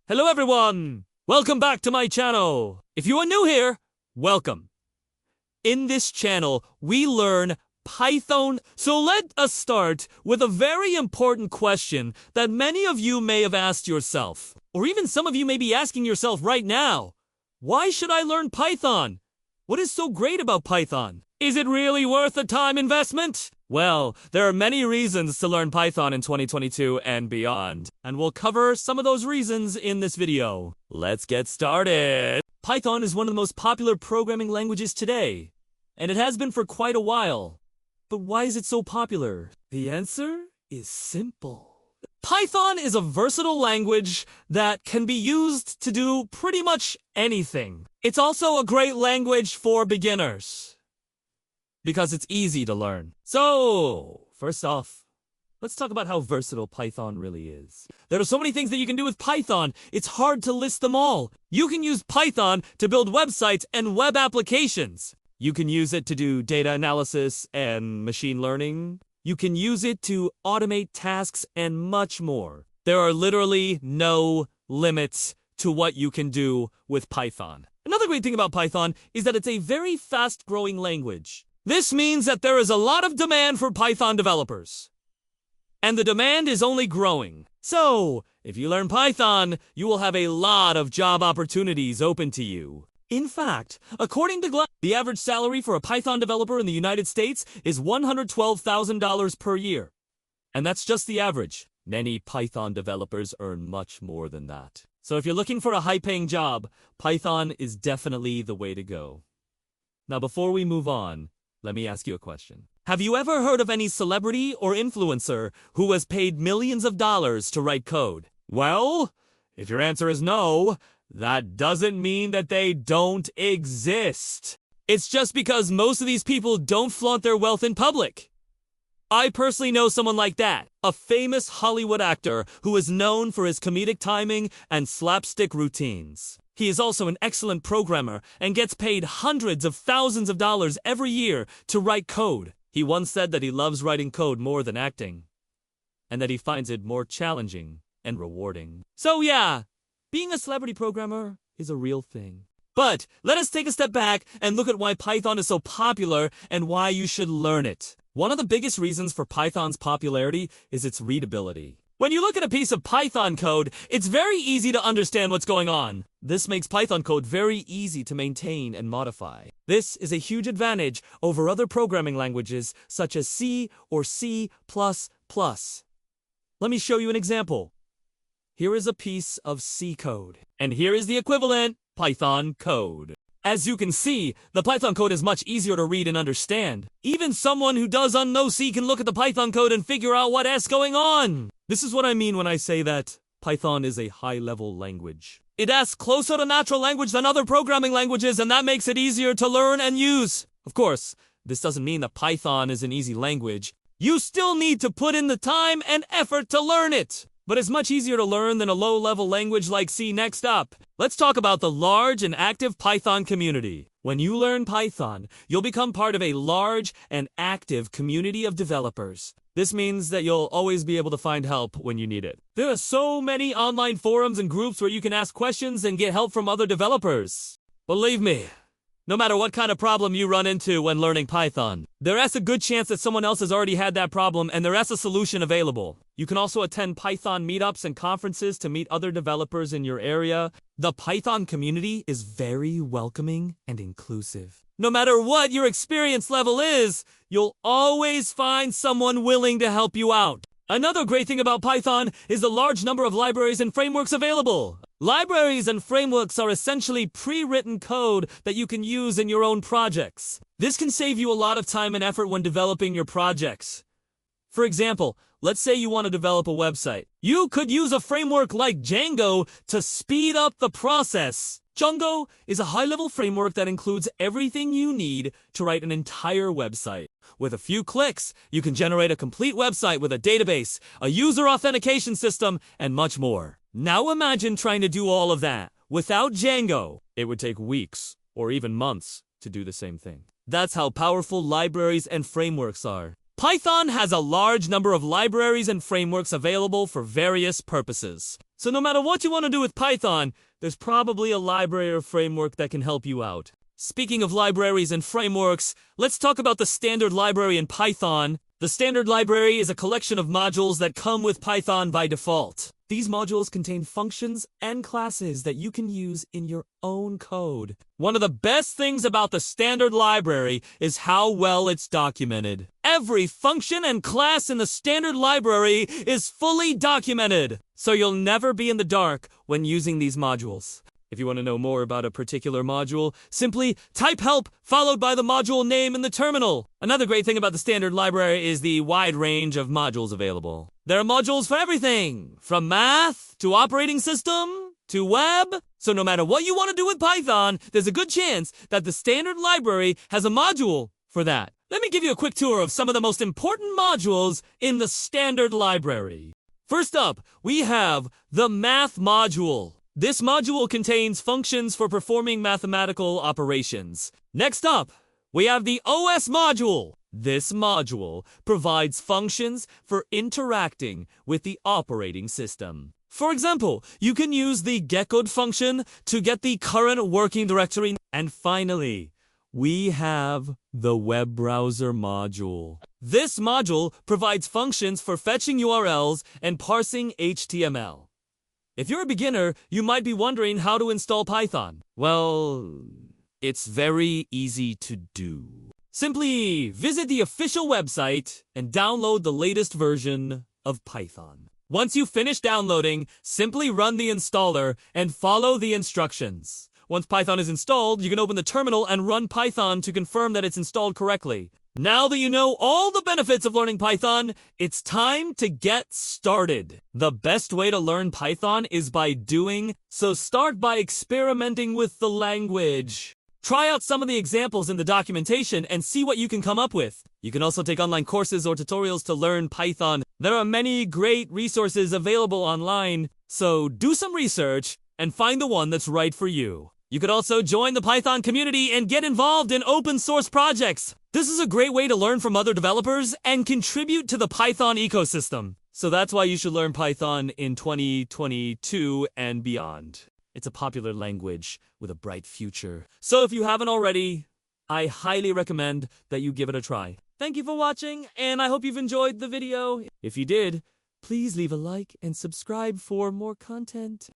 Hello everyone! Welcome back to my channel. If you are new here, welcome. In this channel, we learn Python. So let us start with a very important question that many of you may have asked yourself, or even some of you may be asking yourself right now. Why should I learn Python? What is so great about Python? Is it really worth the time investment? Well, there are many reasons to learn Python in 2022 and beyond, and we'll cover some of those reasons in this video. Let's get started. Python is one of the most popular programming languages today, and it has been for quite a while. But why is it so popular? The answer is simple. Python is a versatile language that can be used to do pretty much anything. It's also a great language for beginners, because it's easy to learn. So, first off, let's talk about how versatile Python really is. There are so many things that you can do with Python, it's hard to list them all. You can use Python to build websites and web applications. You can use it to do data analysis and machine learning. You can use it to automate tasks and much more. There are literally no limits to what you can do with Python. Another great thing about Python is that it's a very fast-growing language. This means that there is a lot of demand for Python developers, and the demand is only growing. So, if you learn Python, you will have a lot of job opportunities open to you. In fact, according to Glassdoor, the average salary for a Python developer in the United States is $112,000 per year. And that's just the average. Many Python developers earn much more than that. So if you're looking for a high-paying job, Python is definitely the way to go. Now, before we move on, let me ask you a question. Have you ever heard of any celebrity or influencer who was paid millions of dollars to write code? Well, if your answer is no, that doesn't mean that they don't exist. It's just because most of these people don't flaunt their wealth in public. I personally know someone like that, a famous Hollywood actor who is known for his comedic timing and slapstick routines. He is also an excellent programmer and gets paid hundreds of thousands of dollars every year to write code. He once said that he loves writing code more than acting, and that he finds it more challenging and rewarding. So yeah, being a celebrity programmer is a real thing. But let us take a step back and look at why Python is so popular and why you should learn it. One of the biggest reasons for Python's popularity is its readability. When you look at a piece of Python code, it's very easy to understand what's going on. This makes Python code very easy to maintain and modify. This is a huge advantage over other programming languages such as C or C++. Let me show you an example. Here is a piece of C code, and here is the equivalent Python code. As you can see, the Python code is much easier to read and understand. Even someone who doesn't know C can look at the Python code and figure out what's going on. This is what I mean when I say that Python is a high-level language. It asks closer to natural language than other programming languages, and that makes it easier to learn and use. Of course, this doesn't mean that Python is an easy language. You still need to put in the time and effort to learn it. But it's much easier to learn than a low-level language like C. Next up, let's talk about the large and active Python community. When you learn Python, you'll become part of a large and active community of developers. This means that you'll always be able to find help when you need it. There are so many online forums and groups where you can ask questions and get help from other developers. Believe me, no matter what kind of problem you run into when learning Python, there is a good chance that someone else has already had that problem and there is a solution available. You can also attend Python meetups and conferences to meet other developers in your area. The Python community is very welcoming and inclusive. No matter what your experience level is, you'll always find someone willing to help you out. Another great thing about Python is the large number of libraries and frameworks available. Libraries and frameworks are essentially pre-written code that you can use in your own projects. This can save you a lot of time and effort when developing your projects. For example, let's say you want to develop a website. You could use a framework like Django to speed up the process. Django is a high-level framework that includes everything you need to write an entire website. With a few clicks, you can generate a complete website with a database, a user authentication system, and much more. Now imagine trying to do all of that without Django. It would take weeks or even months to do the same thing. That's how powerful libraries and frameworks are. Python has a large number of libraries and frameworks available for various purposes. So no matter what you want to do with Python, there's probably a library or framework that can help you out. Speaking of libraries and frameworks, let's talk about the standard library in Python. The standard library is a collection of modules that come with Python by default. These modules contain functions and classes that you can use in your own code. One of the best things about the standard library is how well it's documented. Every function and class in the standard library is fully documented, so you'll never be in the dark when using these modules. If you want to know more about a particular module, simply type help followed by the module name in the terminal. Another great thing about the standard library is the wide range of modules available. There are modules for everything, from math to operating system to web. So no matter what you want to do with Python, there's a good chance that the standard library has a module for that. Let me give you a quick tour of some of the most important modules in the standard library. First up, we have the math module. This module contains functions for performing mathematical operations. Next up, we have the OS module. This module provides functions for interacting with the operating system. For example, you can use the getCode function to get the current working directory. And finally, we have the web browser module. This module provides functions for fetching URLs and parsing HTML. If you're a beginner, you might be wondering how to install Python. Well, it's very easy to do. Simply visit the official website and download the latest version of Python. Once you finish downloading, simply run the installer and follow the instructions. Once Python is installed, you can open the terminal and run Python to confirm that it's installed correctly. Now that you know all the benefits of learning Python, it's time to get started. The best way to learn Python is by doing, so start by experimenting with the language. Try out some of the examples in the documentation and see what you can come up with. You can also take online courses or tutorials to learn Python. There are many great resources available online, so do some research and find the one that's right for you. You could also join the Python community and get involved in open source projects. This is a great way to learn from other developers and contribute to the Python ecosystem. So that's why you should learn Python in 2022 and beyond. It's a popular language with a bright future. So if you haven't already, I highly recommend that you give it a try. Thank you for watching, and I hope you've enjoyed the video. If you did, please leave a like and subscribe for more content.